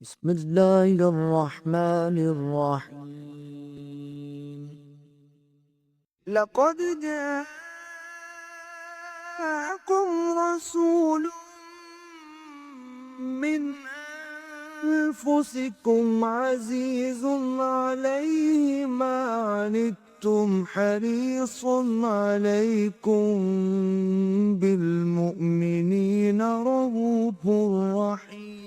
بسم الله الرحمن الرحيم. لقد جاءكم رسول من أنفسكم عزيز عليه ما عنتم حريص عليكم بالمؤمنين رؤوف رحيم.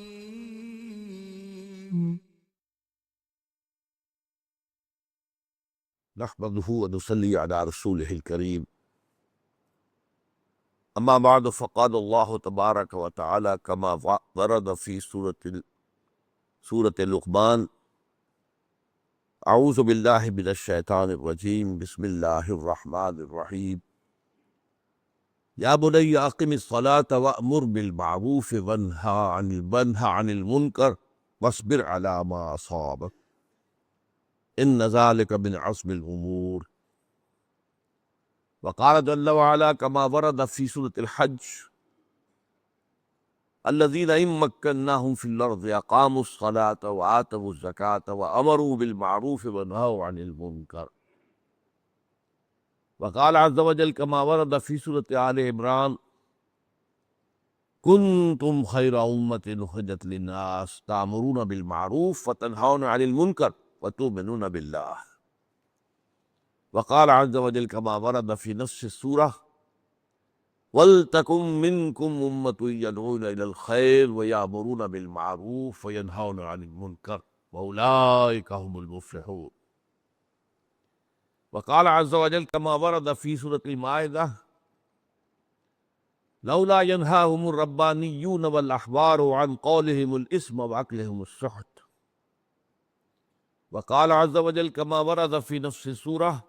نحمده ونصلي على رسوله الكريم. أما بعد فقال الله تبارك وتعالى كما ورد في سورة لقمان: أعوذ بالله من الشيطان الرجيم بسم الله الرحمن الرحيم. يا بني أقم الصلاة وأمر بالمعروف وانهى عن المنكر واصبر على ما أصابك إن ذلك من عزم الأمور. وقال جل وعلا كما ورد في سورة الحج: الذين إن مكناهم في الأرض أقاموا الصلاة وآتوا الزكاة وأمروا بالمعروف ونهوا عن المنكر. وقال عز وجل كما ورد في سورة آل عمران: كنتم خير أمة أخرجت للناس تأمرون بالمعروف وتنهون عن المنكر وتؤمنون بالله. وقال عز وجل كما ورد في نفس السورة: وَلْتَكُن مِّنكُمْ أُمَّةٌ يَدْعُونَ إِلَى الْخَيْرِ وَيَأْمُرُونَ بِالْمَعْرُوفِ وَيَنْهَوْنَ عَنِ الْمُنكَرِ وَأُولَٰئِكَ هُمُ الْمُفْلِحُونَ. وقال عز وجل كما ورد في سورة المائدة: لولا ينهاهم الربانيون والأحبار عن قولهم الإثم وأكلهم السحت. وقال عز وجل كما ورد في نفس السورة: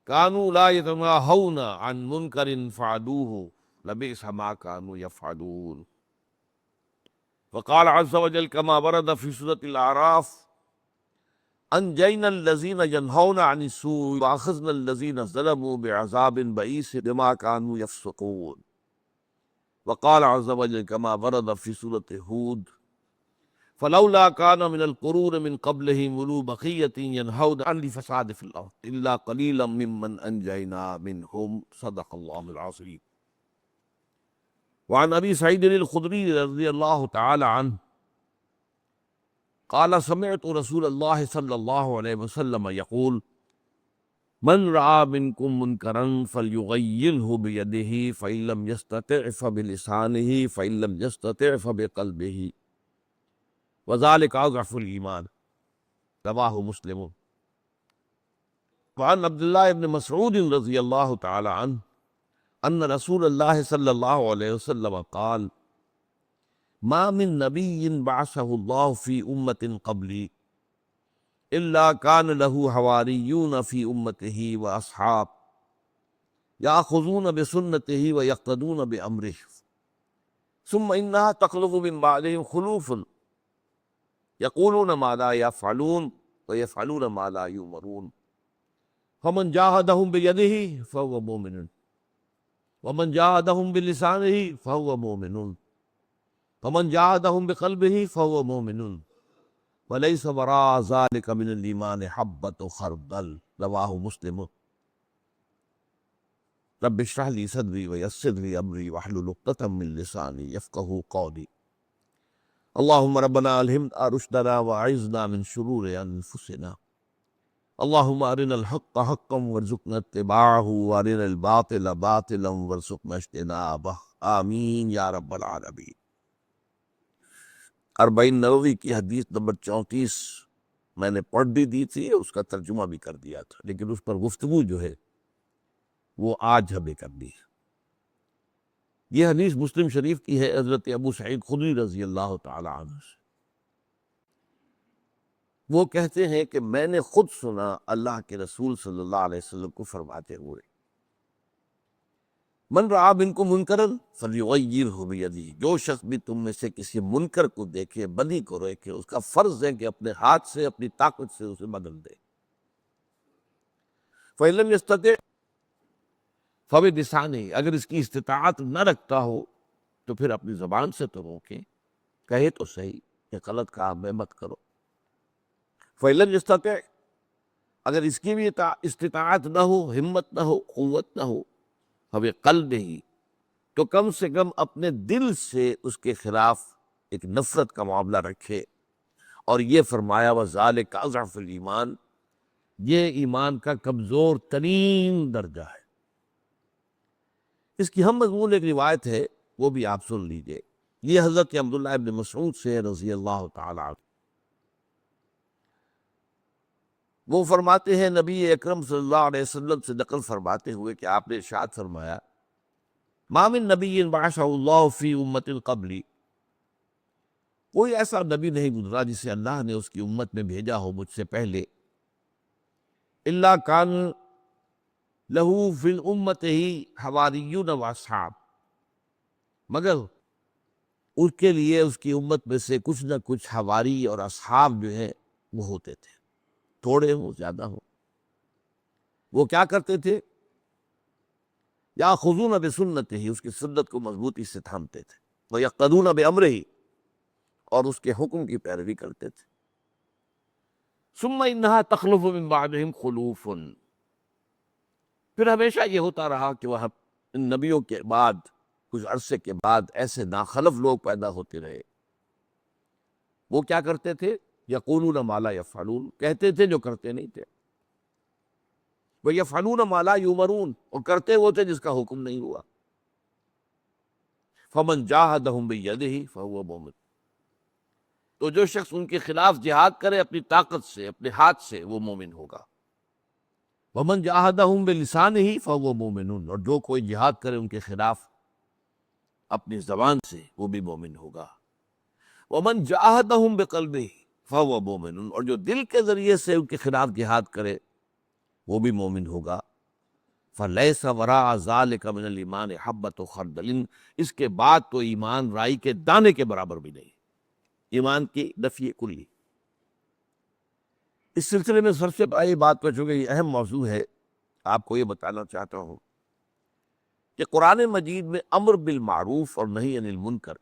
كانوا لا يتناهون عن منكر فعلوه لبئس ما كانوا يفعلون. وقال عز وجل كما ورد في سورة الأعراف: أنجينا الذين ينهون عن السوء وأخذنا الذين ظلموا بعذاب بئيس بما كانوا يفسقون. وقال عز وجل كما ورد في سورة هود: فلولا كان من القرون من قبلهم أولو بقية ينهون عن الفساد في الأرض إلا قليلا ممن أنجينا منهم. صدق الله العظيم. وعن أبي سعيد الخدري رضي الله تعالى عنه قال: سمعت رسول الله صلى الله عليه وسلم يقول: من رأى منكم منكرا فليغيره بيده فإن لم يستطع فبلسانه فإن لم يستطع فبقلبه وذلك أضعف الإيمان. رواه مسلم. وعن عبد الله بن مسعود رضي الله تعالى عنه أن رسول الله صلى الله عليه وسلم قال: ما من نبي بعثه الله في أمة قبلي إلا كان له حواريون في أمته وأصحاب يأخذون بسنته ويقتدون بأمره ثم إنها تخلف من بعدهم خلوف يقولون ما لا يفعلون ويفعلون ما لا يؤمرون فمن جاهدهم بيده فهو مؤمن ومن جاهدهم بلسانه فهو مؤمن فمن جاهدهم بقلبه فهو مؤمن وليس وراء ذلك من الإيمان حبة خردل. رواه مسلم. رب اشرح لي صدري ويسر لي أمري واحلل عقدة من لساني يفقهوا قولي. اللهم ربنا ألهمنا رشدنا وأعذنا من شرور أنفسنا. اللهم أرنا الحق حقا وارزقنا اتباعه وأرنا الباطل باطلا وارزقنا اجتنابه. آمین یا رب العالمین. اربعین نووی کی حدیث نمبر 34 میں نے پڑھ بھی دی تھی، اس کا ترجمہ بھی کر دیا تھا، لیکن اس پر گفتگو جو ہے وہ آج ہمیں کرنی ہے۔ یہ حدیث مسلم شریف کی ہے حضرت ابو سعید خدری رضی اللہ تعالی عنہ سے۔ وہ کہتے ہیں کہ میں نے خود سنا اللہ کے رسول صلی اللہ علیہ وسلم کو فرماتے ہوئے: من رعا منکم منکرا فلیغیرہ بیدہ، جو شخص بھی تم میں سے کسی منکر کو دیکھے، بدی کو دیکھے، اس کا فرض ہے کہ اپنے ہاتھ سے، اپنی طاقت سے اسے بدل دے۔ فإن لم یستطع فبلسانہ، اگر اس کی استطاعت نہ رکھتا ہو تو پھر اپنی زبان سے تو روکے، کہے تو صحیح، کہ غلط کام میں مت کرو۔ فَإِلَّمْ يَسْتَطِعْ، اگر اس کی بھی استطاعت نہ ہو، ہمت نہ ہو، قوت نہ ہو، فَبِقَلْبِهِ، تو کم سے کم اپنے دل سے اس کے خلاف ایک نفرت کا معاملہ رکھے۔ اور یہ فرمایا وَذَلِكَ أَضْعَفُ الْإِيمَانِ، یہ ایمان کا کمزور ترین درجہ ہے۔ اس کی ہم مضمون ایک روایت ہے، وہ بھی آپ سن لیجئے۔ یہ حضرت عبداللہ ابن مسعود سے رضی اللہ تعالیٰ عنہ، وہ فرماتے ہیں نبی اکرم صلی اللہ علیہ وسلم سے نقل فرماتے ہوئے کہ آپ نے ارشاد فرمایا ما من نبی بعثہ اللہ فی امت قبلی، کوئی ایسا نبی نہیں گزرا جسے اللہ نے اس کی امت میں بھیجا ہو مجھ سے پہلے، الا کان لہو فی الامت ہی حواریون و اصحاب، مگر اس کے لیے اس کی امت میں سے کچھ نہ کچھ حواری اور اصحاب جو ہیں وہ ہوتے تھے، تھوڑے ہوں زیادہ ہوں۔ وہ کیا کرتے تھے؟ یاخذون بسنتہ، اس کی سنت کو مضبوطی سے تھامتے تھے، ویقتدون بامرہ، اور اس کے حکم کی پیروی کرتے تھے۔ ثم انہا تخلف من بعدہم خلوف، پھر ہمیشہ یہ ہوتا رہا کہ وہ ان نبیوں کے بعد کچھ عرصے کے بعد ایسے ناخلف لوگ پیدا ہوتے رہے۔ وہ کیا کرتے تھے؟ یقولون ما لا یفعلون، کہتے تھے جو کرتے نہیں تھے، ویفعلون ما لا یؤمرون، اور کرتے وہ تھے جس کا حکم نہیں ہوا۔ فمن جاہدہم بیدہ فہو مومن، تو جو شخص ان کے خلاف جہاد کرے اپنی طاقت سے، اپنے ہاتھ سے، وہ مومن ہوگا۔ ومن جاہدہم بلسانہ فہو مومن، اور جو کوئی جہاد کرے ان کے خلاف اپنی زبان سے، وہ بھی مومن ہوگا۔ ومن جاہدہم بقلبہ فہو مومن، اور جو دل کے ذریعے سے ان کے خلاف جہاد کرے وہ بھی مومن ہوگا۔ فلیس وراء ذلک من الایمان حبۃ خردل، اس کے بعد تو ایمان رائی کے دانے کے برابر بھی نہیں، ایمان کی نفی کلی۔ اس سلسلے میں سب سے پہلی بات پر، چونکہ یہ اہم موضوع ہے، آپ کو یہ بتانا چاہتا ہوں کہ قرآن مجید میں امر بالمعروف اور نہی عن المنکر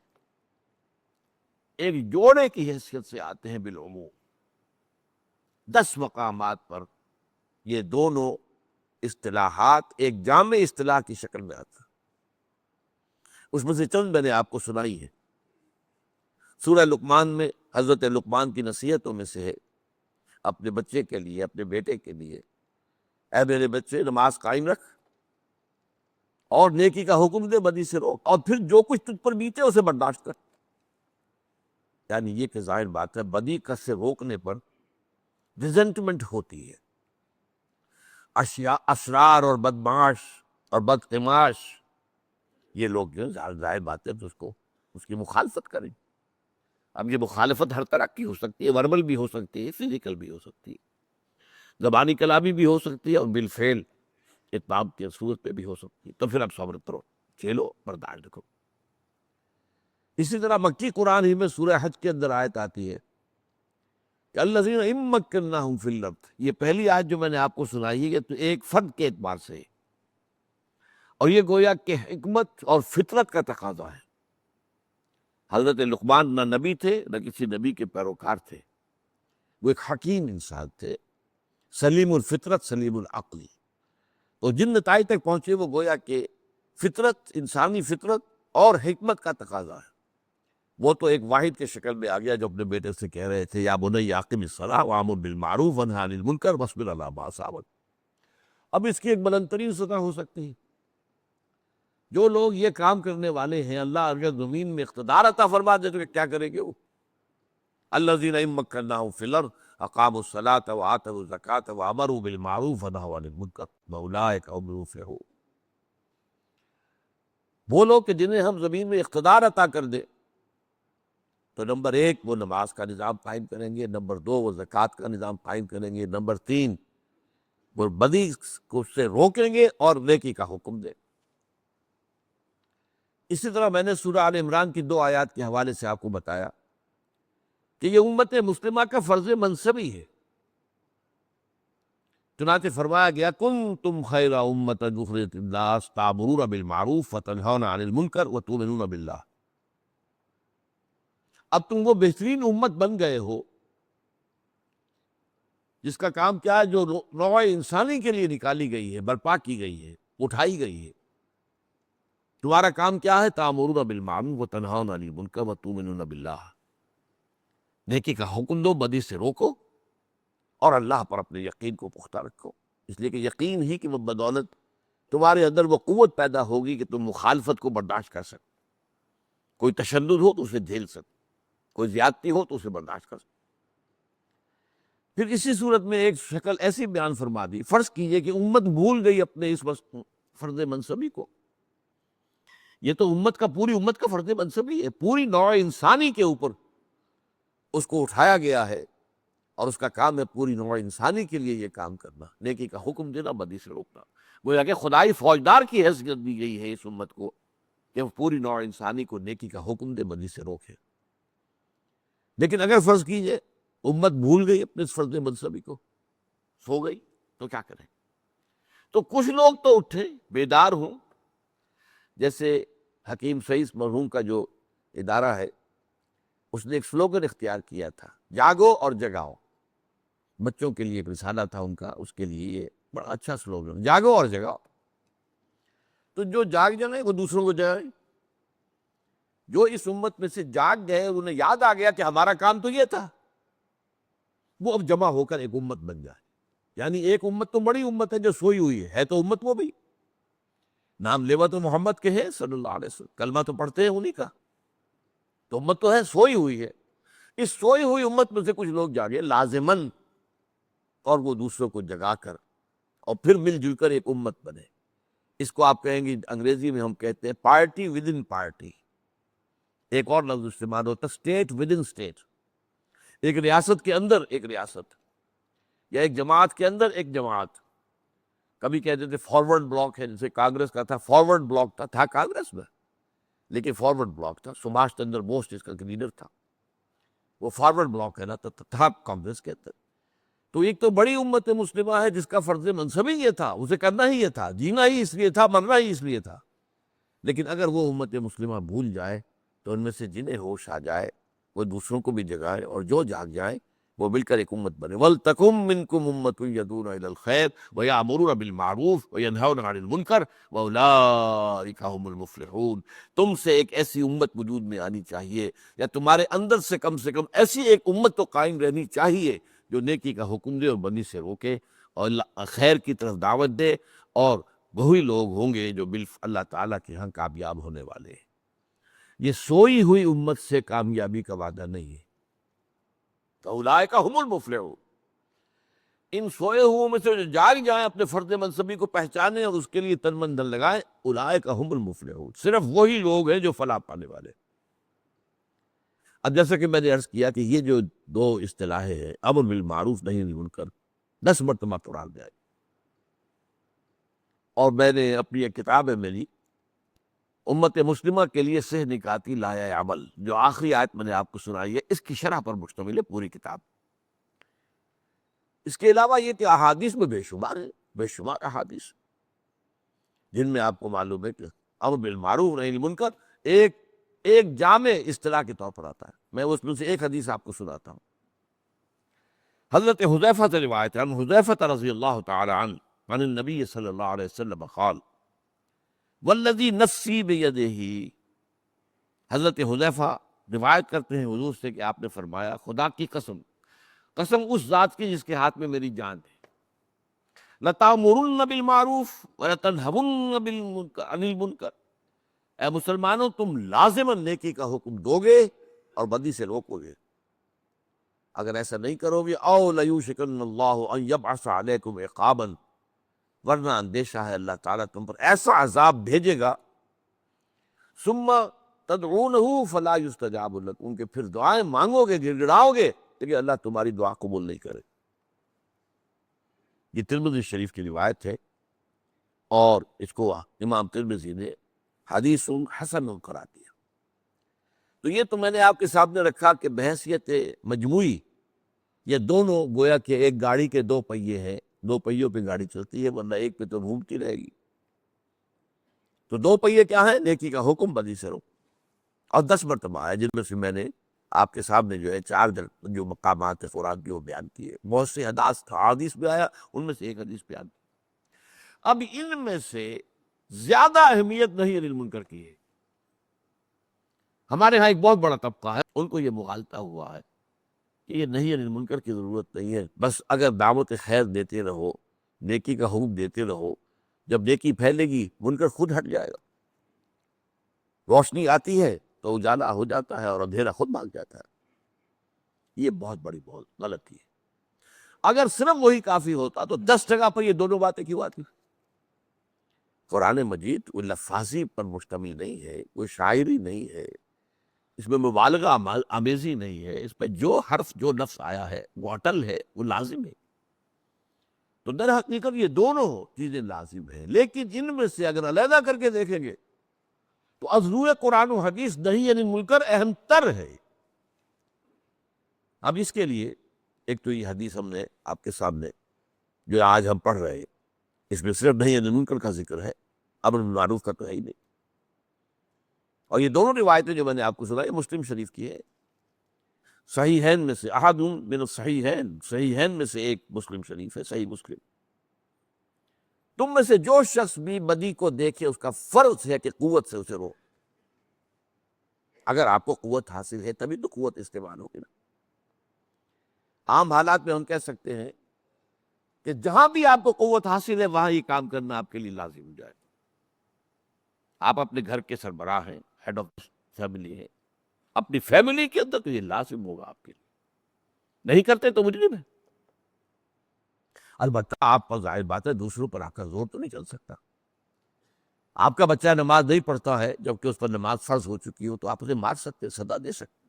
ایک جوڑے کی حیثیت سے آتے ہیں بالعموم۔ 10 مقامات پر یہ دونوں اصطلاحات ایک جامع اصطلاح کی شکل میں آتا ہے۔ اس میں سے چند میں نے آپ کو سنائی ہے۔ سورہ لقمان میں حضرت لقمان کی نصیحتوں میں سے ہے اپنے بچے کے لیے، اپنے بیٹے کے لیے، اے میرے بچے نماز قائم رکھ اور نیکی کا حکم دے، بدی سے روک، اور پھر جو کچھ تجھ پر بیتے اسے برداشت کر۔ یعنی یہ کہ ظاہر بات ہے بدی کا سے روکنے پر ریزنٹمنٹ ہوتی ہے، اشرار اور بدمعاش اور بدقماش یہ لوگ جو ظاہر بات ہے تو اس کی مخالفت کریں۔ اب یہ مخالفت ہر طرح کی ہو سکتی ہے، وربل بھی ہو سکتی ہے، فزیکل بھی ہو سکتی ہے، زبانی کلامی بھی ہو سکتی ہے، اور بالفعل اتمام کی صورت پہ بھی ہو سکتی ہے۔ تو پھر اب صبر کرو، چلو، برداشت رکھو۔ اسی طرح مکی قرآن ہی میں سورہ حج کے اندر آیت آتی ہے کہ الذین ان مکناہم فی الارض، یہ پہلی آیت جو میں نے آپ کو سنائی ہے یہ تو ایک فرد کے اعتبار سے ہے، اور یہ گویا کہ حکمت اور فطرت کا تقاضا ہے۔ حضرت لقمان نہ نبی تھے نہ کسی نبی کے پیروکار تھے، وہ ایک حکیم انسان تھے، سلیم الفطرت سلیم العقلی۔ تو جن نتائج تک پہنچے وہ گویا کہ فطرت، انسانی فطرت اور حکمت کا تقاضا ہے۔ وہ تو ایک واحد کے شکل میں آ گیا جو اپنے بیٹے سے کہہ رہے تھے یا بنی اقم الصلاۃ وامر بالمعروف وانہی عن المنکر واصبر علی ما اصابک۔ اب اس کی ایک بلند ترین سطح ہو سکتی ہے، جو لوگ یہ کام کرنے والے ہیں اللہ اگر زمین میں اقتدار عطا فرما دے تو کیا کریں گے وہ؟ الذین ان مکناہم فی الارض اقاموا الصلاۃ وآتوا الزکاۃ وامروا بالمعروف ونہوا عن المنکر واولئک هم المفلحون۔ وہ لوگ کہ جنہیں ہم زمین میں اقتدار عطا کر دیں تو نمبر 1 وہ نماز کا نظام قائم کریں گے، نمبر 2 وہ زکوٰۃ کا نظام قائم کریں گے، نمبر 3 وہ بدی کو سے روکیں گے اور نیکی کا حکم دیں۔ اسی طرح میں نے سورہ آل عمران کی 2 آیات کے حوالے سے آپ کو بتایا کہ یہ امت مسلمہ کا فرض منصبی ہے۔ چنانچہ فرمایا گیا کنتم خیر امۃ اخرجت للناس تأمرون بالمعروف وتنہون عن المنکر وتؤمنون باللہ۔ اب تم وہ بہترین امت بن گئے ہو جس کا کام کیا ہے، جو نوع انسانی کے لیے نکالی گئی ہے، برپا کی گئی ہے، اٹھائی گئی ہے۔ تمہارا کام کیا ہے؟ تأمرون بالمعروف وتنہون عن المنکر وتؤمنون باللہ، نیکی کا حکم دو، بدی سے روکو، اور اللہ پر اپنے یقین کو پختہ رکھو، اس لیے کہ یقین ہی کہ وہ بدولت تمہارے اندر وہ قوت پیدا ہوگی کہ تم مخالفت کو برداشت کر سکو، کوئی تشدد ہو تو اسے جھیل سکو، کوئی زیادتی ہو تو اسے برداشت کر سکو۔ پھر اسی صورت میں ایک شکل ایسی بیان فرما دی، فرض کیجئے کہ امت بھول گئی اپنے اس فرض منصبی کو، یہ تو امت کا، پوری امت کا فرض منصبی ہے، پوری نوع انسانی کے اوپر اس کو اٹھایا گیا ہے، اور اس کا کام ہے پوری نوع انسانی کے لیے یہ کام کرنا، نیکی کا حکم دینا، بدی سے روکنا۔ گویا کہ خدائی فوجدار کی حیثیت دی گئی ہے اس امت کو کہ وہ پوری نوع انسانی کو نیکی کا حکم دے، بدی سے روکے۔ لیکن اگر فرض کیجئے امت بھول گئی اپنے اس فرض منصبی کو، سو گئی، تو کیا کریں؟ تو کچھ لوگ تو اٹھے، بیدار ہوں، جیسے حکیم سعید مرحوم کا جو ادارہ ہے اس نے ایک سلوگن اختیار کیا تھا، جاگو اور جگاؤ۔ بچوں کے لیے ایک رسالہ تھا ان کا، اس کے لیے یہ بڑا اچھا سلوگن، جاگو اور جگاؤ۔ تو جو جاگ جائیں وہ دوسروں کو جگائیں، جو اس امت میں سے جاگ گئے اور انہیں یاد آ گیا کہ ہمارا کام تو یہ تھا، وہ اب جمع ہو کر ایک امت بن جائے۔ یعنی ایک امت تو بڑی امت ہے جو سوئی ہوئی ہے تو امت وہ بھی، نام لیوا تو محمد کے ہے صلی اللہ علیہ وسلم، کلمہ تو پڑھتے ہیں انہی کا، تو امت تو ہے، سوئی ہوئی ہے۔ اس سوئی ہوئی امت میں سے کچھ لوگ جاگے لازماً، اور وہ دوسروں کو جگا کر اور پھر مل جل کر ایک امت بنے۔ اس کو آپ کہیں گے، انگریزی میں ہم کہتے ہیں پارٹی ود ان پارٹی، ایک اور لفظ استعمال ہوتا ہے اسٹیٹ ود ان اسٹیٹ، ایک ریاست کے اندر ایک ریاست، یا ایک جماعت کے اندر ایک جماعت۔ کبھی کہتے تھے فارورڈ بلاک ہے، جیسے کانگریس کا تھا، فارورڈ بلاک تھا کانگریس میں، لیکن فارورڈ بلاک تھا، سبھاش چندر بوس اس کا لیڈر تھا، وہ فارورڈ بلاک ہے نا، تھا کانگریس کے اندر۔ تو ایک تو بڑی امت مسلمہ ہے جس کا فرض منصبی یہ تھا، اسے کرنا ہی یہ تھا، جینا ہی اس لیے تھا، مرنا ہی اس لیے تھا۔ لیکن اگر وہ امت مسلمہ بھول جائے تو ان میں سے جنہیں ہوش آ جائے وہ دوسروں کو بھی جگائے، اور جو جاگ جائے وہ مل کر ایک امت بنے۔ وَلْتَكُن مِّنكُمْ أُمَّةٌ يَدْعُونَ إِلَى الْخَيْرِ وَيَأْمُرُونَ بِالْمَعْرُوفِ وَيَنْهَوْنَ عَنِ الْمُنكَرِ وَأُولَٰئِكَ هُمُ الْمُفْلِحُونَ۔ تم سے ایک ایسی امت وجود میں آنی چاہیے، یا تمہارے اندر سے کم ایسی ایک امت تو قائم رہنی چاہیے جو نیکی کا حکم دے اور بدی سے روکے اور خیر کی طرف دعوت دے، اور وہی لوگ ہوں گے جو اللہ تعالیٰ کے ہاں کامیاب ہونے والے ہیں۔ یہ سوئی ہوئی امت سے کامیابی کا وعدہ نہیں ہے۔ اولئک هم المفلحون، ان سوئے ہوئے میں سے جو جاگ جائیں، اپنے فرض منصبی کو پہچانیں اور اس کے لیے تن من دھن لگائیں، اولئک هم المفلحون، صرف وہی لوگ ہیں جو فلاح پانے والے۔ اب جیسا کہ میں نے عرض کیا کہ یہ جو دو اصطلاحیں ہیں، امر بالمعروف نہی عن المنکر، 10 مرتبہ قرآن میں آئی، اور میں نے اپنی ایک کتاب ہے میری امت مسلمہ کے لیے صحیح نکاتی لایہ عمل، جو آخری آیت میں نے آپ کو سنائی ہے، اس کی شرح پر مشتمل ہے پوری کتاب۔ اس کے علاوہ یہ کہ احادیث میں بے شمار ہیں، بے شمار احادیث جن میں آپ کو معلوم ہے کہ امر بالمعروف نہی عن المنکر ایک جامع اصطلاح کے طور پر آتا ہے۔ میں اس میں سے ایک حدیث آپ کو سناتا ہوں۔ حضرت حذیفہ سے روایت ہے، حذیفہ رضی اللہ تعالی عنہ عن النبی صلی اللہ علیہ وسلم قال والذی نفسی بیدہ، حضرت حذیفہ روایت کرتے ہیں حضور سے کہ آپ نے فرمایا، خدا کی قسم، قسم اس ذات کی جس کے ہاتھ میں میری جان ہے، لَتَأْمُرُنَّ بِالْمَعْرُوفِ وَلَتَنْهَوُنَّ عَنِ الْمُنكَرِ، اے مسلمانوں تم لازماً نیکی کا حکم دو گے اور بدی سے روکو گے۔ اگر ایسا نہیں کرو گے، اَوْ لَيُوشِكَنَّ اللَّهُ أَن يَبْعَثَ عَلَيْكُمْ عِقَابًا، ورنہ اندیشہ ہے اللہ تعالیٰ تم پر ایسا عذاب بھیجے گا، ثُمَّ تَدْعُونَهُ فَلَا يُسْتَجَابُ لَكُمْ، کہ پھر دعائیں مانگو گے، گڑ گڑاؤ گے، لیکن اللہ تمہاری دعا قبول نہیں کرے۔ یہ ترمذی شریف کی روایت ہے، اور اس کو امام ترمذی نے حدیث حسن قرار دیا۔ تو یہ تو میں نے آپ کے سامنے رکھا کہ بحیثیت مجموعی یہ دونوں گویا کہ ایک گاڑی کے دو پہیے ہیں، دو پہیوں پہ گاڑی چلتی ہے، ورنہ ایک پہ تو گھومتی رہے گی۔ تو دو پہیے کیا ہیں؟ نیکی کا حکم، بدی سے روک، اور 10 مرتبہ ہے جن میں سے میں نے آپ کے سامنے جو ہے 4 جو مقامات ہیں قرآن کی وہ بیان کیے، بہت سے حدیث میں آیا، ان میں سے ایک حدیث بیان کی۔ اب ان میں سے زیادہ اہمیت نہی عن المنکر کی ہے۔ ہمارے ہاں ایک بہت بڑا طبقہ ہے، ان کو یہ مغالطہ ہوا ہے کہ یہ نہی عن المنکر کی ضرورت نہیں ہے، بس اگر دعوت خیر دیتے رہو، نیکی کا حکم دیتے رہو، جب نیکی پھیلے گی منکر خود ہٹ جائے گا۔ روشنی آتی ہے تو اجالا ہو جاتا ہے اور اندھیرا خود بھاگ جاتا ہے۔ یہ بہت بڑی بہت غلطی ہے۔ اگر صرف وہی کافی ہوتا تو 10 جگہ پر یہ دونوں باتیں کیوں آتی؟ قرآن مجید کوئی لفاظی پر مشتمل نہیں ہے، کوئی شاعری نہیں ہے، اس میں مبالغہ آمیزی نہیں ہے، اس پہ جو حرف جو لفظ آیا ہے وہ اٹل ہے، وہ لازم ہے۔ تو در حقیقت یہ دونوں چیزیں لازم ہیں، لیکن ان میں سے اگر علیحدہ کر کے دیکھیں گے تو از روئے قرآن و حدیث نہی عن المنکر اہم تر ہے۔ اب اس کے لیے ایک تو یہ حدیث ہم نے آپ کے سامنے جو آج ہم پڑھ رہے ہیں، اس میں صرف نہی عن المنکر کا ذکر ہے، امر بالمعروف کا تو ہے ہی نہیں۔ اور یہ دونوں روایتیں جو میں نے آپ کو سنائی مسلم شریف کی ہے، صحیحین میں سے احد من الصحیحین، صحیحین میں سے ایک مسلم شریف ہے، صحیح مسلم۔ تم میں سے جو شخص بھی بدی کو دیکھے اس کا فرض ہے کہ قوت سے اسے رو۔ اگر آپ کو قوت حاصل ہے تبھی تو قوت استعمال ہوگی نا۔ عام حالات میں ہم کہہ سکتے ہیں کہ جہاں بھی آپ کو قوت حاصل ہے وہاں یہ کام کرنا آپ کے لیے لازم ہو جائے۔ آپ اپنے گھر کے سربراہ ہیں، ہیڈ آف فیملی ہیں، اپنی فیملی کے اندر تو یہ لازم ہوگا آپ کے لیے، نہیں کرتے تو مجرم ہے۔ البتہ آپ پر ظاہر بات ہے دوسروں پر آ کر زور تو نہیں چل سکتا۔ آپ کا بچہ نماز نہیں پڑھتا ہے جبکہ اس پر نماز فرض ہو چکی ہو تو آپ اسے مار سکتے، سزا دے سکتے،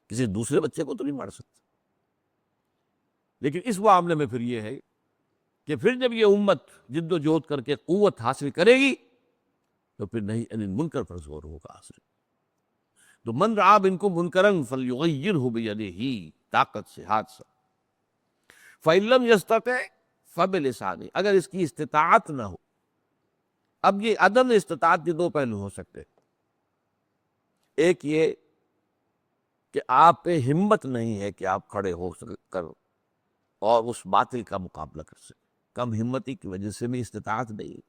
کسی دوسرے بچے کو تو نہیں مار سکتے۔ لیکن اس معاملے میں پھر یہ ہے کہ پھر جب یہ امت جد و جہد کر کے قوت حاصل کرے گی تو پھر نہیں عن المنکر پر زور ہوگا حاصل۔ تو من رعا منکم منکرا فلیغیرہ بیدہ، طاقت سے، ہاتھ سے۔ فإن لم یستطع فبلسانہ، اگر اس کی استطاعت نہ ہو۔ اب یہ عدم استطاعت کے 2 پہلو ہو سکتے ہیں۔ ایک یہ کہ آپ پہ ہمت نہیں ہے کہ آپ کھڑے ہو کر اور اس باطل کا مقابلہ کر سکیں، کم ہمتی کی وجہ سے بھی استطاعت نہیں۔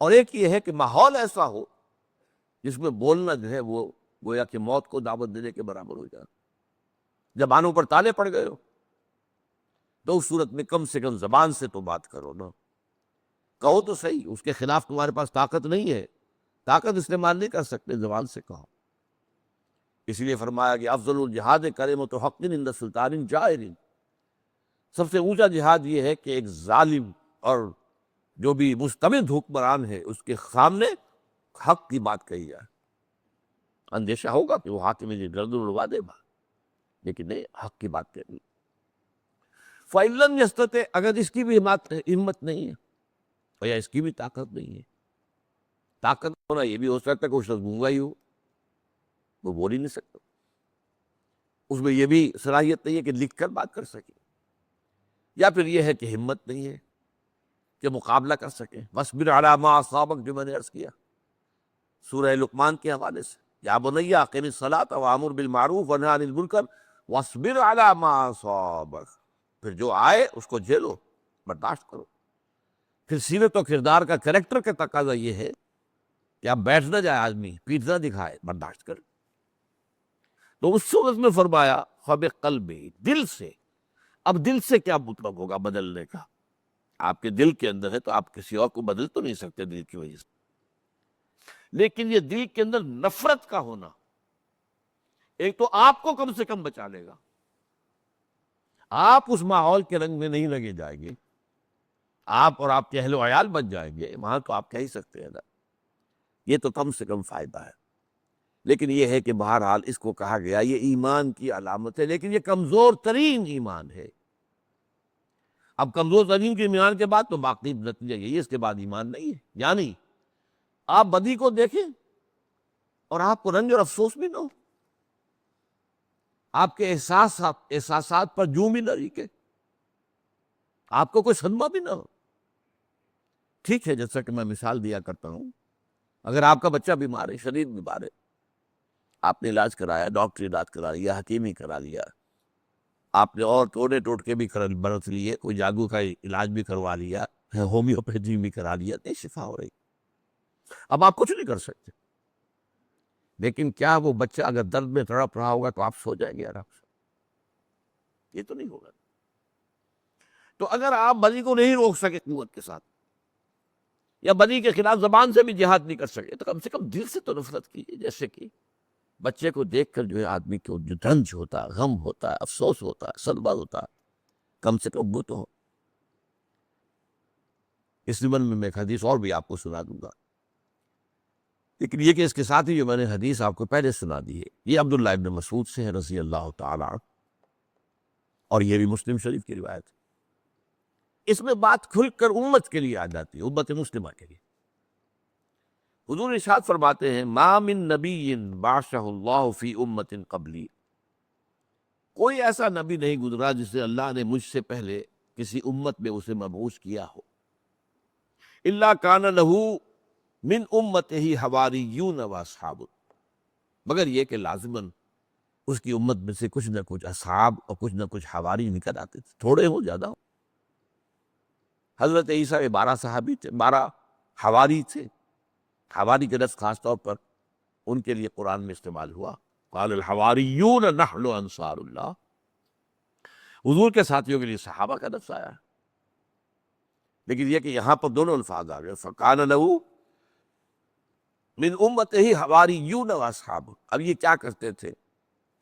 اور ایک یہ ہے کہ ماحول ایسا ہو جس میں بولنا جو ہے وہ گویا کہ موت کو دعوت دینے کے برابر ہو جائے۔ زبانوں پر تالے پڑ گئے ہو تو اس صورت میں کم سے کم زبان سے تو بات کرو نا، کہو تو صحیح، اس کے خلاف تمہارے پاس طاقت نہیں ہے، طاقت استعمال نہیں کر سکتے، زبان سے کہو۔ اس لیے فرمایا کہ افضل الجہاد کلمۃ حق عند سلطان جائر، سب سے اونچا جہاد یہ ہے کہ ایک ظالم اور جو بھی مستبد حکمران ہے اس کے سامنے حق کی بات کہی جائے۔ اندیشہ ہوگا کہ وہ حاکم گردن اڑوا دے بات، لیکن نہیں، حق کی بات کرنی۔ فإن لم یستطع، اگر اس کی بھی ہمت نہیں ہے اور یا اس کی بھی طاقت نہیں ہے۔ طاقت ہونا یہ بھی ہو سکتا ہے کہ وہ شخص گونگا ہی ہو، وہ بول ہی نہیں سکتا، اس میں یہ بھی صلاحیت نہیں ہے کہ لکھ کر بات کر سکے، یا پھر یہ ہے کہ ہمت نہیں ہے کہ مقابلہ کر سکے۔ وَاصْبِرْ عَلَىٰ مَا أَصَابَكَ جو میں نے عرض کیا سورہ لقمان کے حوالے سے، یا بنی اقم الصلاۃ وامر بالمعروف ونہی عن المنکر واصبر علی ما اصابک، پھر جو آئے اس کو جھیلو، برداشت کرو۔ پھر سیرت و کردار کا کریکٹر کا تقاضا یہ ہے کہ اب بیٹھ نہ جائے آدمی، پیٹھ نہ دکھائے، برداشت کرے۔ تو اس صورت میں فرمایا فبقلبہ، دل سے۔ اب دل سے کیا مطلب ہوگا بدلنے کا؟ آپ کے دل کے اندر ہے تو آپ کسی اور کو بدل تو نہیں سکتے دل کی وجہ سے، لیکن یہ دل کے اندر نفرت کا ہونا ایک تو آپ کو کم سے کم بچا لے گا، آپ اس ماحول کے رنگ میں نہیں لگے جائیں گے، آپ اور آپ کے اہل و عیال بچ جائیں گے، وہاں تو آپ کہہ ہی سکتے ہیں نا، یہ تو کم سے کم فائدہ ہے۔ لیکن یہ ہے کہ بہرحال اس کو کہا گیا یہ ایمان کی علامت ہے، لیکن یہ کمزور ترین ایمان ہے۔ اب کمزور ترین کے ایمان کے بعد تو باقی نتیجہ یہی ہے، اس کے بعد ایمان نہیں ہے۔ یعنی آپ بدی کو دیکھیں اور آپ کو رنج اور افسوس بھی نہ ہو، آپ کے احساسات پر جوں بھی نہ ریکے، آپ کو کوئی صدمہ بھی نہ ہو۔ ٹھیک ہے، جیسا کہ میں مثال دیا کرتا ہوں، اگر آپ کا بچہ بیمار ہے، شدید بیمار ہے، آپ نے علاج کرایا، ڈاکٹری علاج کرا لیا، حکیمی کرا لیا، آپ نے اور ٹونے ٹوٹکے بھی برت لیے، کوئی جادو کا علاج بھی کروا لیا، ہومیوپیتھی بھی کرا لیا، نہیں شفا ہو رہی، اب آپ کچھ نہیں کر سکتے۔ لیکن کیا وہ بچہ اگر درد میں تڑپ رہا ہوگا تو آپ سو جائیں گے آرام سے؟ یہ تو نہیں ہوگا۔ تو اگر آپ بدی کو نہیں روک سکے قوت کے ساتھ، یا بدی کے خلاف زبان سے بھی جہاد نہیں کر سکے، تو کم سے کم دل سے تو نفرت کیجیے۔ جیسے کہ بچے کو دیکھ کر جو ہے آدمی کو جو رنج ہوتا ہے، غم ہوتا ہے، افسوس ہوتا ہے، صدمہ ہوتا ہے، کم سے کم وہ تو ہو۔ اس زمن میں ایک حدیث اور بھی آپ کو سنا دوں گا، لیکن یہ کہ اس کے ساتھ ہی جو میں نے حدیث آپ کو پہلے سنا دی ہے، یہ عبداللہ ابن مسعود سے ہے رضی اللہ تعالیٰ عنہ، اور یہ بھی مسلم شریف کی روایت ہے۔ اس میں بات کھل کر امت کے لیے آ جاتی ہے، امت مسلمہ کے لیے۔ حضور ارشاد فرماتے ہیں ما من نبی بعثہ اللہ فی امت قبلی، کوئی ایسا نبی نہیں گزرا جسے اللہ نے مجھ سے پہلے کسی امت میں اسے مبعوث کیا ہو، الا کان لہ من امتہ حواریون و اصحاب، مگر یہ کہ لازماً اس کی امت میں سے کچھ نہ کچھ اصحاب اور کچھ نہ کچھ حواری نکل آتے تھے، تھوڑے ہو زیادہ ہو۔ حضرت عیسیٰ 12 صحابی تھے، 12 حواری تھے۔ حواری کا لفظ خاص طور پر ان کے لیے قرآن میں استعمال ہوا، قال الحواریون نحن انصار اللہ۔ حضور کے ساتھیوں کے لیے صحابہ کا لفظ آیا ہے، لیکن یہ کہ یہاں پر دونوں الفاظ آ گئے، فکان لہ من امتہ حواریون و اصحاب۔ اب یہ کیا کرتے تھے؟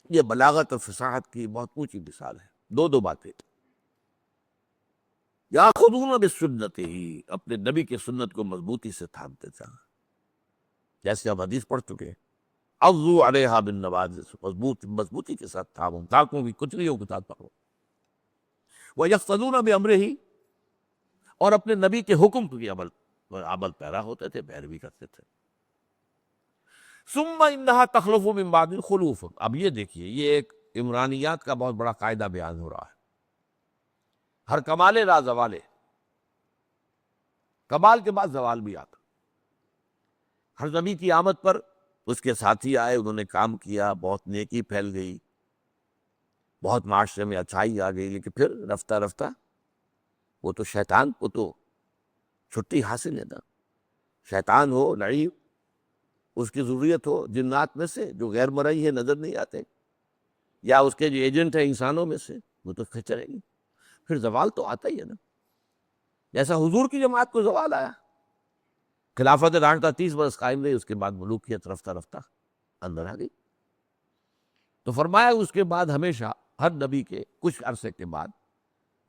یہ بلاغت اور فصاحت کی بہت اونچی مثال ہے۔ دو باتیں، یاخذون بسنتہ، اپنے نبی کی سنت کو مضبوطی سے تھامتے تھے، جیسے ہم حدیث پڑھ چکے ہیں، عضوا علیہا بالنواجذ، مضبوطی کے ساتھ تھامو، تاکوں کی کچلیوں کے ساتھ پکڑو، ویقتدون بامرہ، اور اپنے نبی کے حکم کی عمل پیرا ہوتے تھے، پیروی کرتے تھے۔ ثم انہا تخلف من بعد خلوف، اب یہ دیکھیے، یہ ایک عمرانیات کا بہت بڑا قاعدہ بیان ہو رہا ہے۔ ہر کمال لا زوال، کمال کے بعد زوال بھی آتا۔ ہر نبی کی آمد پر اس کے ساتھی آئے، انہوں نے کام کیا، بہت نیکی پھیل گئی، بہت معاشرے میں اچھائی آ گئی، لیکن پھر رفتہ رفتہ وہ تو شیطان کو تو چھٹی حاصل ہے نا۔ شیطان ہو، لعین، اس کی ضروریت ہو جنات میں سے جو غیر مرئی ہے، نظر نہیں آتے، یا اس کے جو ایجنٹ ہیں انسانوں میں سے، وہ تو چلے گی، پھر زوال تو آتا ہی ہے نا۔ جیسا حضور کی جماعت کو زوال آیا، خلافت راشدہ 30 برس قائم رہی، اس کے بعد ملوکیت رفتہ رفتہ اندر آ گئی۔ تو فرمایا اس کے بعد ہمیشہ ہر نبی کے کچھ عرصے کے بعد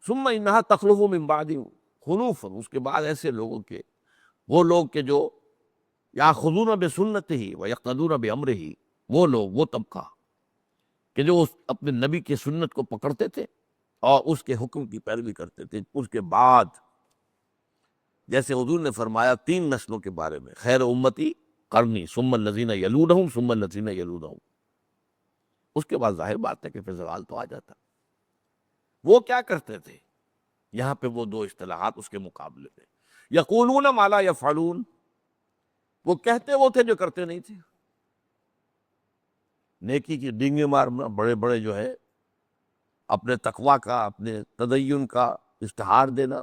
ثم انہا تخلف من بعد خلوف، اس کے بعد ایسے لوگوں کے، وہ لوگ کہ جو یاخذون بسنتہ ویقتدون بامرہ، وہ لوگ، وہ طبقہ کہ جو اپنے نبی کی سنت کو پکڑتے تھے اور اس کے حکم کی پیروی کرتے تھے۔ اس کے بعد جیسے حضور نے فرمایا 3 نسلوں کے بارے میں، خیر امتی قرنی ثم الذین یلونہم ثم الذین یلونہم، اس کے بعد ظاہر بات ہے کہ پھر زوال تو آ جاتا۔ وہ کیا کرتے تھے؟ یہاں پہ وہ 2 اصطلاحات اس کے مقابلے میں، یقولون ما لا یفعلون، وہ کہتے وہ تھے جو کرتے نہیں تھے۔ نیکی کی ڈینگے مارنا، بڑے بڑے جو ہے اپنے تقوی کا، اپنے تدین کا اشتہار دینا،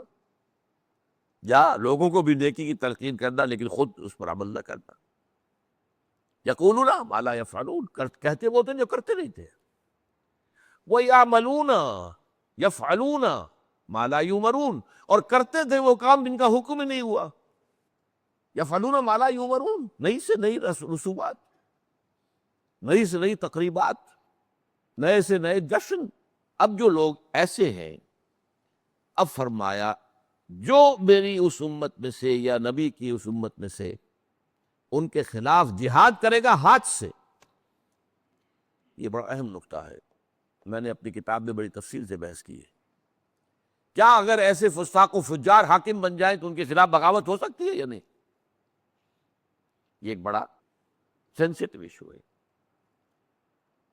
یا لوگوں کو بھی نیکی کی تلقین کرنا لیکن خود اس پر عمل نہ کرنا۔ یقولون ما لا یفعلون، کہتے وہ تھے جو کرتے نہیں تھے۔ وَيَعْمَلُونَ يَفْعَلُونَ مَا لَا يُؤْمَرُونَ، اور کرتے تھے وہ کام جن کا حکم ہی نہیں ہوا۔ یفعلون ما لا یؤمرون، نئی سے نئی رسومات، نئی سے نئی تقریبات، نئے سے نئے جشن۔ اب جو لوگ ایسے ہیں، اب فرمایا جو میری اس امت میں سے یا نبی کی اس امت میں سے ان کے خلاف جہاد کرے گا ہاتھ سے، یہ بڑا اہم نقطہ ہے، میں نے اپنی کتاب میں بڑی تفصیل سے بحث کی ہے۔ کیا اگر ایسے فساق و فجار حاکم بن جائیں تو ان کے خلاف بغاوت ہو سکتی ہے یا نہیں؟ یہ ایک بڑا سینسٹیو ایشو ہے۔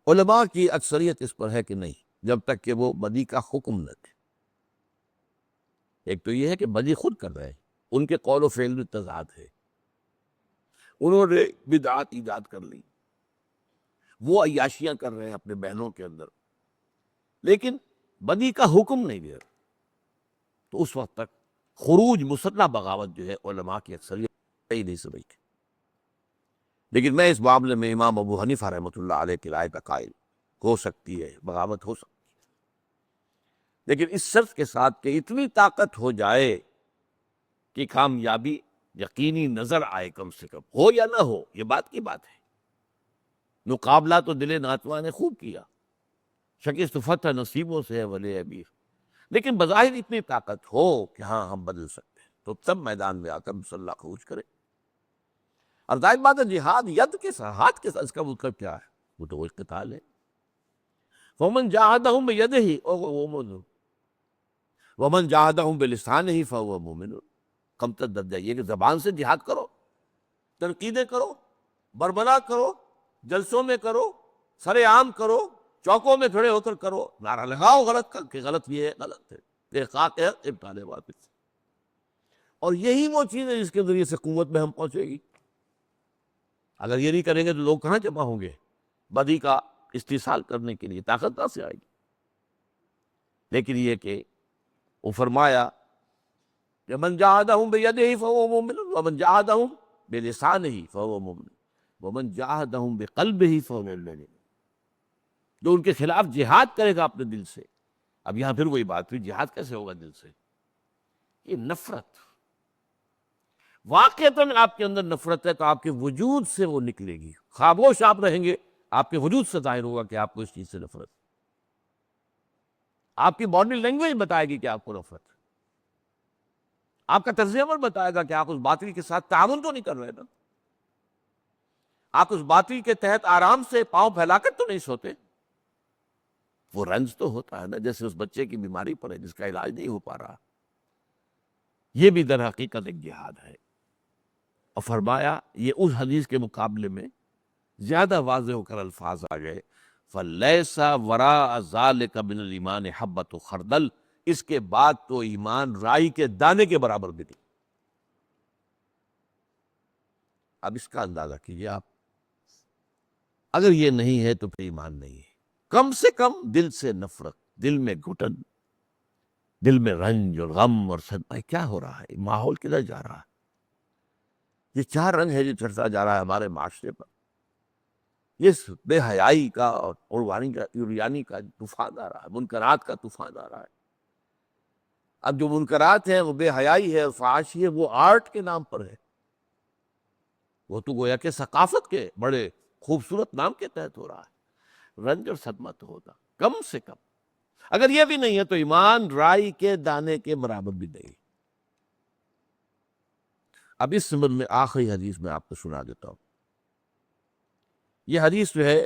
علماء کی اکثریت اس پر ہے کہ نہیں، جب تک کہ وہ بدی کا حکم نہ دے۔ ایک تو یہ ہے کہ بدی خود کر رہے ہیں، ان کے قول و فعل میں تضاد ہے، انہوں نے بدعات ایجاد کر لی، وہ عیاشیاں کر رہے ہیں اپنے بہنوں کے اندر، لیکن بدی کا حکم نہیں دے رہے، تو اس وقت تک خروج مسلح بغاوت جو ہے علماء کی اکثریت ہی نہیں سمجھتی۔ لیکن میں اس معاملے میں امام ابو حنیفہ رحمۃ اللہ علیہ کی رائے کا قائل، ہو سکتی ہے بغاوت، ہو سکتی ہے، لیکن اس شرط کے ساتھ کہ اتنی طاقت ہو جائے کہ کامیابی یقینی نظر آئے، کم سے کم ہو یا نہ ہو یہ بات کی بات ہے۔ مقابلہ تو دل ناتواں نے خوب کیا، شکست فتح نصیبوں سے ہے ولی ابیر، لیکن بظاہر اتنی طاقت ہو کہ ہاں ہم بدل سکتے ہیں، تو سب میدان میں آ کر مسلح خروج کرے۔ اور ظاہر بات ہے جہاد ید کے ساتھ، ہاتھ کے ساتھ، اس کا مطلب کیا ہے؟ وہ تو وہی قتال ہے۔ ومن جاہدہم بیدہ فہو مؤمن، ومن جاہدہم بلسانہ فہو مؤمن۔ کم تر درجہ یہ کہ زبان سے جہاد کرو، تنقیدیں کرو، بربلا کرو، جلسوں میں کرو، سر عام کرو، چوکوں میں کھڑے ہو کر کرو، نعرہ لگاؤ غلط کر کہ غلط یہ ہے، غلط ہے، احقاق ہے، ابطال باطل۔ اور یہی وہ چیز ہے جس کے ذریعے سے قوت میں ہم پہنچے گی۔ اگر یہ نہیں کریں گے تو لوگ کہاں جمع ہوں گے بدی کا استحصال کرنے کے لیے؟ طاقت کہاں سے آئے گی؟ لیکن یہ کہ وہ فرمایا کہ من جاہدہم بیدہ فہو مؤمن ومن جاہدہم بلسانہ فہو مؤمن ومن جاہدہم بقلبہ فہو مؤمن۔ جو ان کے خلاف جہاد کرے گا اپنے دل سے۔ اب یہاں پھر وہی بات ہوئی، جہاد کیسے ہوگا دل سے؟ یہ نفرت، واقعتاً آپ کے اندر نفرت ہے تو آپ کے وجود سے وہ نکلے گی، خاموش آپ رہیں گے، آپ کے وجود سے ظاہر ہوگا کہ آپ کو اس چیز سے نفرت، آپ کی باڈی لینگویج بتائے گی کہ آپ کو نفرت، آپ کا طرز عمل بتائے گا کہ آپ اس باطل کے ساتھ تعاون تو نہیں کر رہے نا، آپ اس باطل کے تحت آرام سے پاؤں پھیلا کر تو نہیں سوتے۔ وہ رنج تو ہوتا ہے نا، جیسے اس بچے کی بیماری پر ہے جس کا علاج نہیں ہو پا رہا، یہ بھی در حقیقت ایک جہاد ہے۔ اور فرمایا یہ اس حدیث کے مقابلے میں زیادہ واضح ہو کر الفاظ آ گئے، فَلَيْسَ وَرَاءَ ذَلِكَ مِنَ الْإِيمَانِ حَبَّةُ خردل، اس کے بعد تو ایمان رائی کے دانے کے برابر بھی نہیں۔ اب اس کا اندازہ کیجئے آپ، اگر یہ نہیں ہے تو پھر ایمان نہیں ہے۔ کم سے کم دل سے نفرت، دل میں گھٹن، دل میں رنج اور غم اور صدمہ، کیا ہو رہا ہے؟ ماحول کدھر جا رہا ہے؟ یہ چار رنگ ہے جو چڑھتا جا رہا ہے ہمارے معاشرے پر، یہ بے حیائی کا اور عریانی کا طوفان آ رہا ہے، منکرات کا طوفان آ رہا ہے۔ اب جو منکرات ہیں وہ بے حیائی ہے اور فحاشی ہے، وہ آرٹ کے نام پر ہے، وہ تو گویا کہ ثقافت کے بڑے خوبصورت نام کے تحت ہو رہا ہے۔ رنج اور صدمہ تو ہوگا کم سے کم، اگر یہ بھی نہیں ہے تو ایمان رائی کے دانے کے برابر بھی نہیں۔ اب اس سمجھ میں آخری حدیث میں آپ کو سنا دیتا ہوں۔ یہ حدیث جو ہے